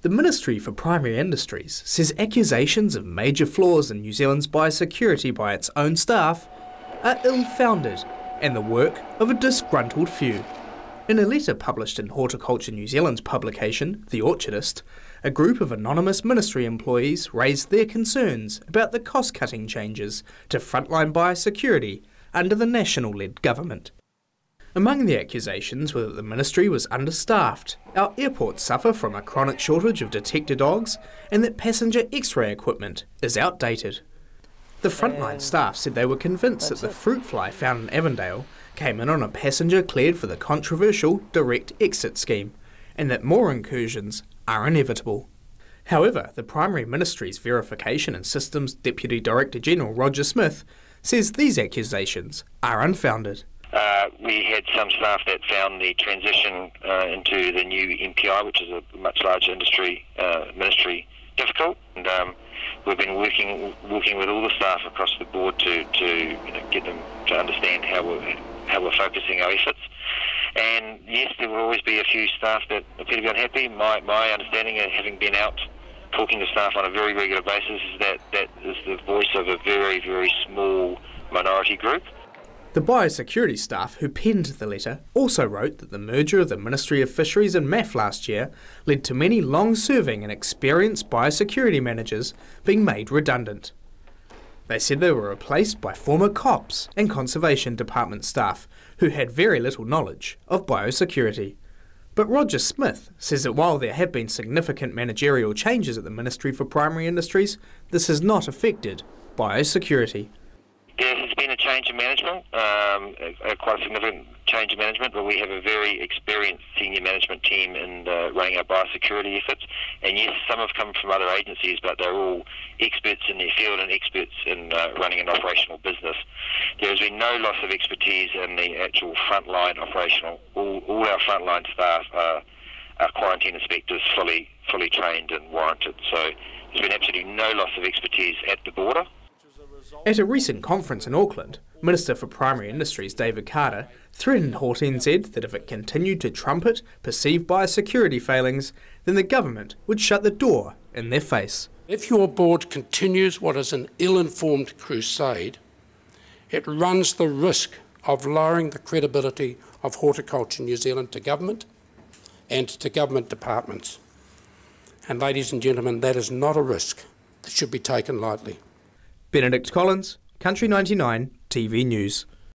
The Ministry for Primary Industries says accusations of major flaws in New Zealand's biosecurity by its own staff are ill-founded and the work of a disgruntled few. In a letter published in Horticulture New Zealand's publication, The Orchardist, a group of anonymous ministry employees raised their concerns about the cost-cutting changes to frontline biosecurity under the national-led government. Among the accusations were that the ministry was understaffed, our airports suffer from a chronic shortage of detector dogs, and that passenger X-ray equipment is outdated. The frontline staff said they were convinced that the fruit fly found in Avondale came in on a passenger cleared for the controversial direct exit scheme, and that more incursions are inevitable. However, the Primary Ministry's Verification and Systems Deputy Director General Roger Smith says these accusations are unfounded. We had some staff that found the transition into the new MPI, which is a much larger ministry, difficult. And we've been working with all the staff across the board to get them to understand how we're focusing our efforts. And yes, there will always be a few staff that appear to be unhappy. My understanding, having been out talking to staff on a very regular basis, is that is the voice of a very, very small minority group. The biosecurity staff who penned the letter also wrote that the merger of the Ministry of Fisheries and MAF last year led to many long-serving and experienced biosecurity managers being made redundant. They said they were replaced by former COPS and Conservation Department staff who had very little knowledge of biosecurity. But Roger Smith says that while there have been significant managerial changes at the Ministry for Primary Industries, this has not affected biosecurity. There has been a change in management, quite a significant change in management, but we have a very experienced senior management team in running our biosecurity efforts. And yes, some have come from other agencies, but they're all experts in their field and experts in running an operational business. There has been no loss of expertise in the actual frontline operational. All our frontline staff are quarantine inspectors, fully trained and warranted. So there's been absolutely no loss of expertise at the border. At a recent conference in Auckland, Minister for Primary Industries David Carter threatened HortNZ that if it continued to trumpet perceived biosecurity failings, then the government would shut the door in their face. If your board continues what is an ill-informed crusade, it runs the risk of lowering the credibility of Horticulture New Zealand to government and to government departments. And ladies and gentlemen, that is not a risk that should be taken lightly. Benedict Collins, Country 99 TV News.